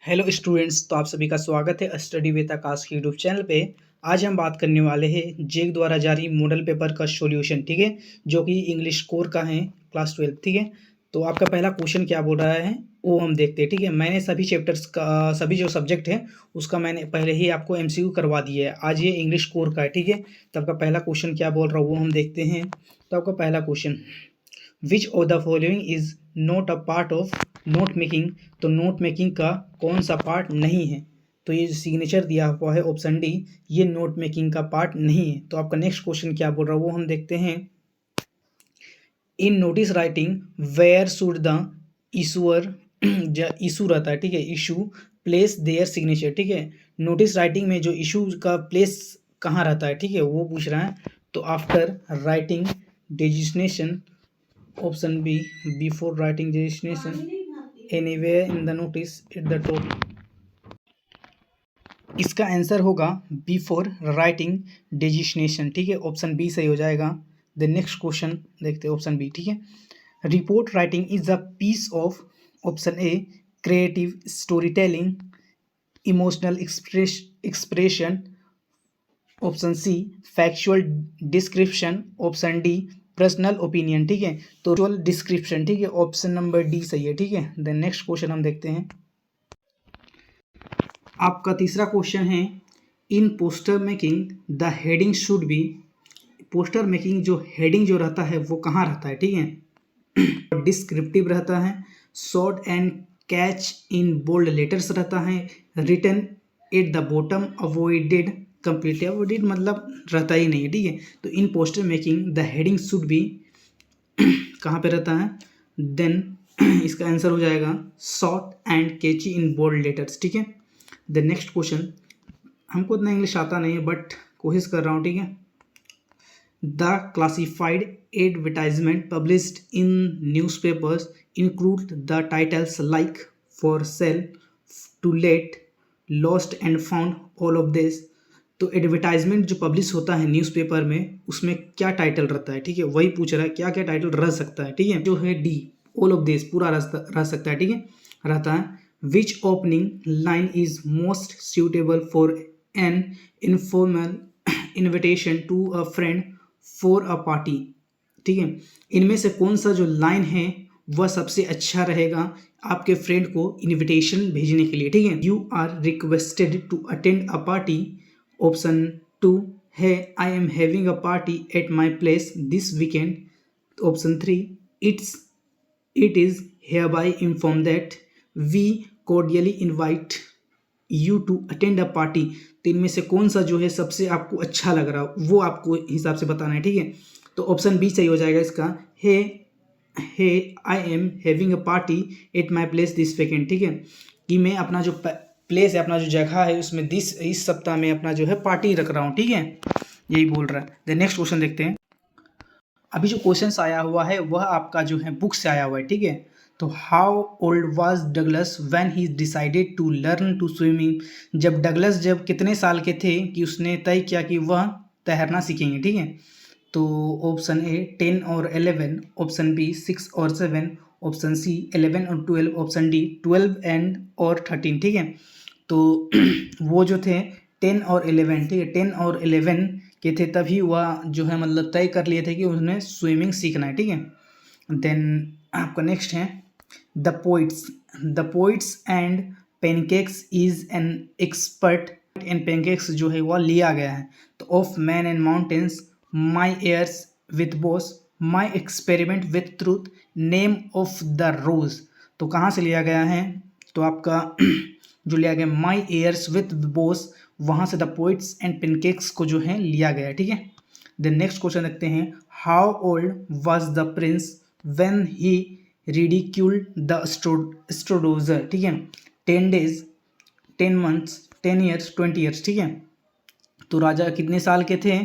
Hello students, तो आप सभी का स्वागत है स्टडी विद आकाश के यूट्यूब चैनल पे। आज हम बात करने वाले हैं जेक द्वारा जारी मॉडल पेपर का सॉल्यूशन, ठीक है, जो कि इंग्लिश कोर का है, क्लास 12, ठीक है। तो आपका पहला क्वेश्चन क्या बोल रहा है वो हम देखते हैं, ठीक है। मैंने सभी चैप्टर्स का सभी जो सब्जेक्ट है उसका मैंने पहले ही आपको एमसीक्यू करवा दिया है। आज ये इंग्लिश कोर का है, ठीक है। तो आपका पहला क्वेश्चन क्या बोल रहा है वो हम देखते हैं। तो आपका पहला question, which of the following is not a part of note making. तो नोट मेकिंग का कौन सा पार्ट नहीं है? तो ये जो सिग्नेचर दिया हुआ है ऑप्शन डी, ये नोट मेकिंग का पार्ट नहीं है। तो आपका नेक्स्ट क्वेश्चन क्या बोल रहा है वो हम देखते हैं। In notice writing where should the issuer issue रहता है, ठीक है, इशू प्लेस देयर सिग्नेचर, ठीक है। नोटिस राइटिंग में जो इशू का प्लेस कहाँ रहता है, ठीक है, वो पूछ रहा है। तो after writing designation, option B, before writing designation, anywhere in the notice at the top. इसका आंसर होगा बिफोर राइटिंग डेजिग्नेशन, ठीक है, ऑप्शन बी सही हो जाएगा। द नेक्स्ट क्वेश्चन देखते हैं, ऑप्शन बी, ठीक है। Report writing is a piece of, option A, creative story telling, emotional expression, option C, factual description, option D, personal opinion, ठीक है। तो फैक्चुअल डिस्क्रिप्शन, ठीक है, ऑप्शन नंबर डी सही है, ठीक है। देन नेक्स्ट क्वेश्चन हम देखते हैं। आपका तीसरा क्वेश्चन है, in poster making the heading should be. Poster making जो हेडिंग जो रहता है वो कहाँ रहता है, ठीक है। डिस्क्रिप्टिव रहता है, short and catch in bold letters रहता है, written at the bottom, avoided completely. Avoided मतलब रहता ही नहीं है, ठीक है। तो in poster making the heading should be कहाँ पे रहता है? देन इसका आंसर हो जाएगा short and catchy in bold letters, ठीक है। द नेक्स्ट क्वेश्चन, हमको इतना इंग्लिश आता नहीं है बट कोशिश कर रहा हूँ, ठीक है। The classified advertisement published in newspapers include the titles like for sale, to let, lost and found, all of this. तो एडवर्टाइजमेंट जो पब्लिश होता है न्यूज़पेपर में उसमें क्या टाइटल रहता है, ठीक है, वही पूछ रहा है क्या क्या टाइटल रह सकता है, ठीक है। जो है डी, ऑल ऑफ दिस पूरा रह सकता है, ठीक है, रहता है। Which opening line is most suitable for an informal invitation to a friend for a party, ठीक है। इनमें से कौन सा जो लाइन है वह सबसे अच्छा रहेगा आपके फ्रेंड को इनविटेशन भेजने के लिए, ठीक है। You are requested to attend a party, option two है I am having a party at my place this weekend, option three, it is hereby informed that we cordially invite you to attend a party। तो इनमें से कौन सा जो है सबसे आपको अच्छा लग रहा वो आपको हिसाब से बताना है, ठीक है। तो ऑप्शन बी सही हो जाएगा इसका, hey I am having a party at my place this weekend, ठीक है, कि मैं अपना जो प्लेस है, अपना जो जगह है उसमें इस सप्ताह में अपना जो है पार्टी रख रहा हूँ, ठीक है, यही बोल रहा है। द नेक्स्ट क्वेश्चन देखते हैं। अभी जो क्वेश्चंस आया हुआ है वह आपका जो है बुक से आया हुआ है, ठीक है। तो how old was Douglas when he decided to learn to swimming. जब डगलस जब कितने साल के थे कि उसने तय किया कि वह तैरना सीखेंगे, ठीक है। तो ऑप्शन ए 10 और 11, ऑप्शन बी 6 और 7, ऑप्शन सी 11 और 12, ऑप्शन डी 12 एंड और 13, ठीक है। तो वो जो थे 10 और 11, ठीक है, 10 और 11 के थे तभी वह जो है मतलब तय कर लिए थे कि उन्हें स्विमिंग सीखना है, ठीक है। देन आपका नेक्स्ट है the poets and pancakes is an expert in pancakes जो है वह लिया गया है। तो of man and mountains, my years with boss, my experiment with truth, name of the rose. तो कहाँ से लिया गया है? तो आपका जो लिया गया माई एयर्स विथ बॉस, वहाँ से द पोइट्स एंड पेनकेक्स को जो है लिया गया है, ठीक है। देन नेक्स्ट क्वेश्चन देखते हैं, how old was the prince when he ridiculed the astrologer, ठीक है। 10 days, 10 months, 10 years, 20 years, ठीक है। तो राजा कितने साल के थे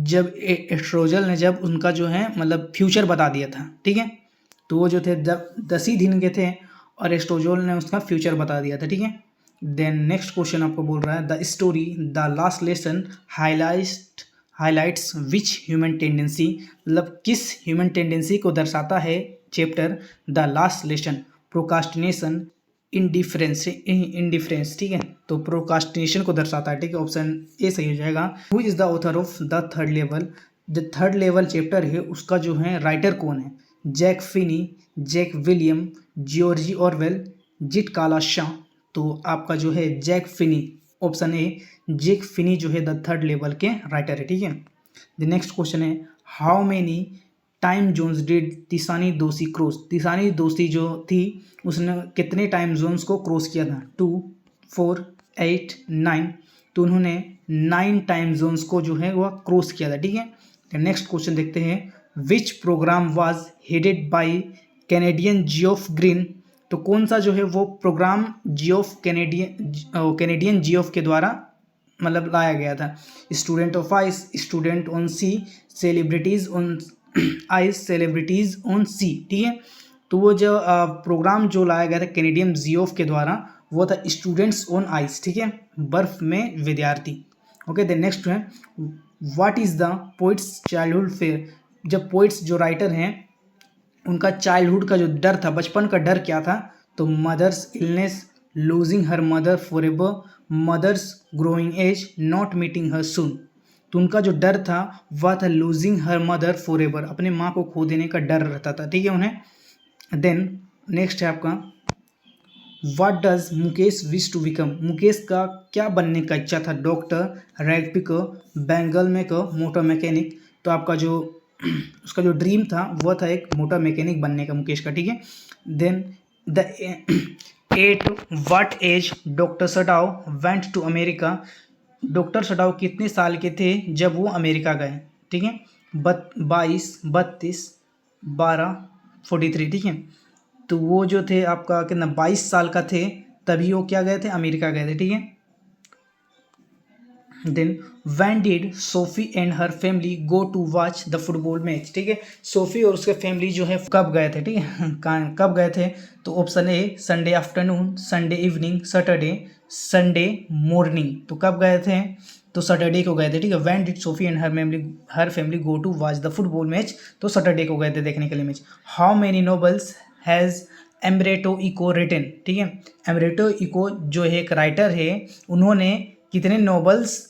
जब एस्ट्रोजल ने जब उनका जो है मतलब फ्यूचर बता दिया था, ठीक है। तो वो जो थे 10 ही दिन के थे और एस्ट्रोजल ने उसका फ्यूचर बता दिया था, ठीक है। देन नेक्स्ट क्वेश्चन आपको बोल रहा है, the story the last lesson highlights which human tendency. मतलब किस ह्यूमन टेंडेंसी को दर्शाता है chapter the last lesson? Procrastination, indifference, ठीक है, तो प्रोकास्टिनेशन को दर्शाता है, ठीक है, ऑप्शन ए सही हो जाएगा। Who is the author of the third level, जो थर्ड लेवल चैप्टर है उसका जो है राइटर कौन है? Jack Finney, Jack William, George Orwell, जिट कालाशाह। तो आपका जो है Jack Finney, option A Jack Finney जो है द थर्ड लेवल के राइटर है, ठीक है। द नेक्स्ट क्वेश्चन है how many time zones did Tishani Doshi cross, तिसानी दोषी जो थी उसने कितने टाइम जोन्स को क्रॉस किया था? 2, 4, 8, 9। तो उन्होंने 9 टाइम जोन्स को जो है वह क्रॉस किया था, ठीक है। नेक्स्ट क्वेश्चन देखते हैं विच programme was headed by Canadian Geoff green, तो कौन सा जो है वो प्रोग्राम कैनेडियन जियोफ के द्वारा मतलब लाया गया था? Student of ice, student on sea, celebrities on ice, celebrities on sea, ठीक है। तो वो जो प्रोग्राम जो लाया गया था कैनेडियन जियोफ के द्वारा वो था स्टूडेंट्स ऑन आइस, ठीक है, बर्फ में विद्यार्थी। ओके, द नेक्स्ट है what is the poets childhood fair, जब पोइट्स जो राइटर हैं उनका चाइल्डहुड का जो डर था, बचपन का डर क्या था? तो mother's illness, losing her mother for ever, mother's growing age, not meeting her soon. तो उनका जो डर था वह था losing her mother for ever, अपने माँ को खो देने का डर रहता था, ठीक है उन्हें। देन नेक्स्ट है आपका what does Mukesh wish to become, Mukesh का क्या बनने का इच्छा था? Doctor, rag picker, bangle maker, motor mechanic. तो आपका जो उसका जो ड्रीम था वह था एक मोटर मैकेनिक बनने का मुकेश का, ठीक है। Then the at what age doctor Sadao went to America, doctor Sadao कितने साल के थे जब वो अमेरिका गए? ठीक है, 22, 32, 12, 43, ठीक है। तो वो जो थे आपका कितना 22 साल का थे तभी वो क्या गए थे? अमेरिका गए थे, ठीक है। Then when did Sophie and her family go to watch the football match, ठीक है। सोफी और उसके फैमिली जो है कब गए थे, ठीक है, कब गए थे? तो option A Sunday afternoon, Sunday evening, Saturday, Sunday morning. तो कब गए थे? तो सैटरडे को गए थे, ठीक है। When did Sophie and her family go to watch the football match, तो सैटरडे को गए थे देखने के लिए match. How many novels has Umberto Eco written, ठीक है। एम्ब्रेटो इको जो है एक राइटर है, उन्होंने कितने नॉवेल्स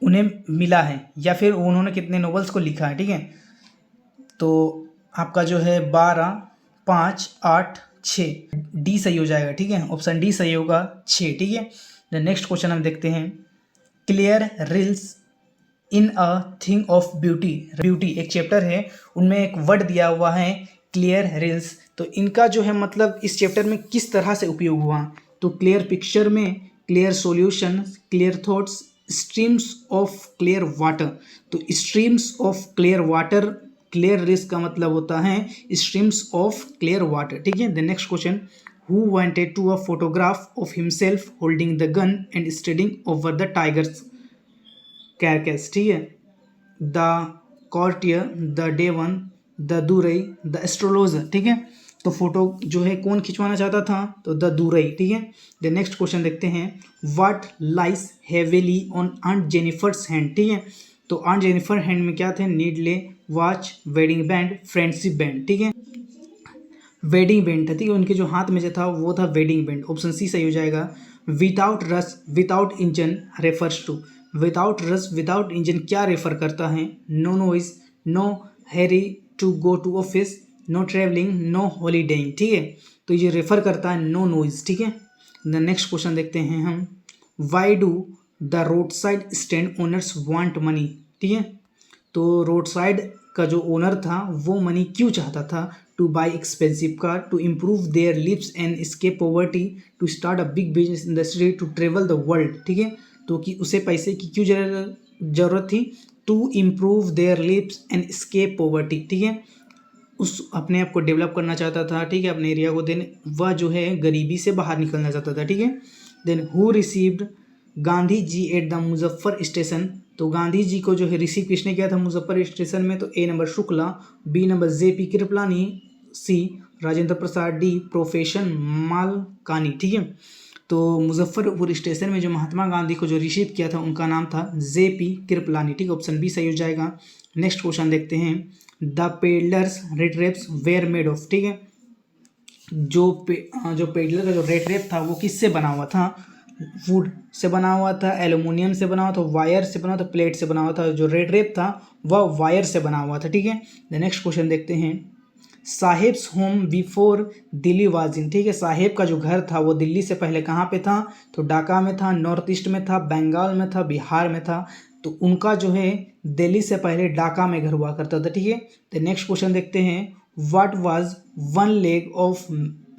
उन्हें मिला है या फिर उन्होंने कितने नॉवेल्स को लिखा है, ठीक है। तो आपका जो है 12, 5, 8, 6, डी सही हो जाएगा, ठीक है, ऑप्शन डी सही होगा 6, ठीक है। द नेक्स्ट क्वेश्चन हम देखते हैं clear reels in a thing of beauty, beauty एक चैप्टर है उनमें एक वर्ड दिया हुआ है क्लियर रिल्स, तो इनका जो है मतलब इस चैप्टर में किस तरह से उपयोग हुआ? तो क्लियर पिक्चर में, clear solution, clear thoughts, streams of clear water. तो streams of clear water, clear rills का मतलब होता है स्ट्रीम्स ऑफ क्लियर वाटर, ठीक है। The next question who wanted to a photograph of himself holding the gun and standing over the tiger's carcass, ठीक है। The courtier, the Dewan, the Durai, the astrologer, ठीक है। तो फोटो जो है कौन खिंचवाना चाहता था? तो द दुरई, ठीक है। द नेक्स्ट क्वेश्चन देखते हैं what lies heavily on aunt Jennifer's hand, ठीक है। तो आंट जेनिफर हैंड में क्या थे? Needle, watch, wedding band, friendship band, ठीक है। वेडिंग बैंड था, ठीक है, उनके जो हाथ में जो था वो था वेडिंग बैंड, ऑप्शन सी सही हो जाएगा। Without rush without engine refers to, without rush without engine क्या रेफर करता है? No noise, no hurry to go to office, no travelling, no holidaying, ठीक है। तो ये रेफर करता है नो नॉइज, ठीक है। द नेक्स्ट क्वेश्चन देखते हैं हम why do the road side stand owners want money, ठीक है। तो रोड साइड का जो ओनर था वो मनी क्यों चाहता था? To buy expensive car, to improve their lives and escape poverty, to start a big business industry, to travel the world, ठीक है। तो कि उसे पैसे की क्यों जरूरत थी? To improve their lives and escape poverty, ठीक है। उस अपने आप को डेवलप करना चाहता था, ठीक है, अपने एरिया को। देन वह जो है गरीबी से बाहर निकलना चाहता था, ठीक है। Then who received Gandhi ji at the Muzaffar station, तो गांधी जी को जो है रिसीव किसने किया था मुजफ्फर स्टेशन में? तो A number Shukla, B number JP Kripalani, C Rajendra Prasad, D professor Malkani, ठीक है। तो मुजफ्फरपुर स्टेशन में जो महात्मा गांधी को जो रिसीव किया था उनका नाम था जेपी कृपलानी, ठीक है, ऑप्शन बी सही हो जाएगा। नेक्स्ट क्वेश्चन देखते हैं the peddlers retreats were made of, ठीक है। जो पेडलर का जो रेड टेप था वो किससे बना हुआ था? वुड से बना हुआ था, एल्यूमिनियम से बना हुआ था, वायर से बना हुआ था, प्लेट से बना हुआ था। जो रेड टेप था वह वायर से बना हुआ था, ठीक है। द नेक्स्ट क्वेश्चन देखते हैं, Saheb's home before Delhi was in, ठीक है। साहेब का जो घर था वो दिल्ली से पहले कहाँ पे था? तो ढाका में था, नॉर्थ ईस्ट में था, बंगाल में था, बिहार में था। तो उनका जो है दिल्ली से पहले ढाका में घर हुआ करता था, ठीक है। तो नेक्स्ट क्वेश्चन देखते हैं, what was one leg of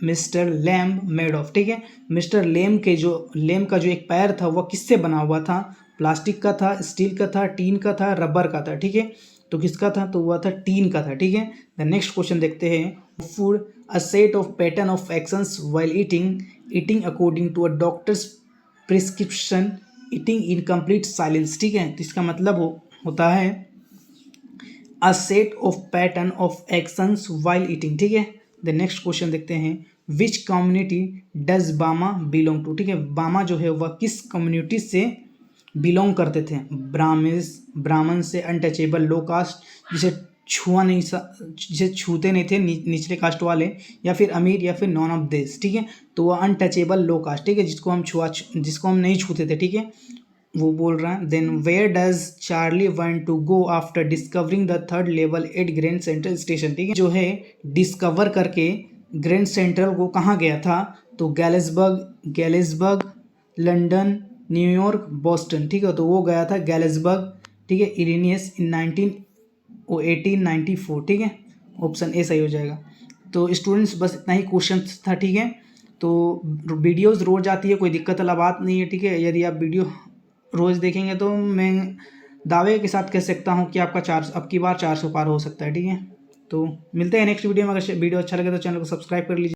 mister lamb made of, ठीक है। मिस्टर लेम का जो एक पैर था वह किससे बना हुआ था? प्लास्टिक का था, स्टील का था, टीन का था, रबर का था, ठीक है। तो किसका था? तो वह था टीन का था, ठीक है। द नेक्स्ट क्वेश्चन देखते हैं, food a set of pattern of actions while eating according to a doctor's prescription, eating in complete silence, ठीक है। तो इसका मतलब होता है a set of pattern of actions while eating, ठीक है। द नेक्स्ट क्वेश्चन देखते हैं, which community does Bama belong to, ठीक है। बामा जो है वह किस कम्युनिटी से बिलोंग करते थे? ब्राह्मण से, अनटचेबल, लो कास्ट जिसे छूते नहीं थे निचले कास्ट वाले, या फिर अमीर, या फिर नॉन ऑफ दिस, ठीक है। तो वह अनटचेबल, लो कास्ट, ठीक है, जिसको हम नहीं छूते थे, ठीक है, वो बोल रहा है। Then where does Charlie want to go after discovering the third level at Grand Central station, ठीक है। जो है डिस्कवर करके ग्रैंड सेंट्रल को कहाँ गया था? तो गैलिसबर्ग, लंदन, न्यूयॉर्क, बॉस्टन, ठीक है। तो वो गया था गैलिसबर्ग, ठीक है, इलिनियस इन 1894, ठीक है। ऑप्शन ए सही हो जाएगा। तो स्टूडेंट्स बस इतना ही क्वेश्चन था, ठीक है। तो वीडियोज़ रोज़ आती है, कोई दिक्कत वाला बात नहीं है, ठीक है। यदि आप वीडियो रोज़ देखेंगे तो मैं दावे के साथ कह सकता हूँ कि आपका 400 अब की बार 400 पार हो सकता है, ठीक है। तो मिलते हैं नेक्स्ट वीडियो में। अगर वीडियो अच्छा लगे तो चैनल को सब्सक्राइब कर लीजिए।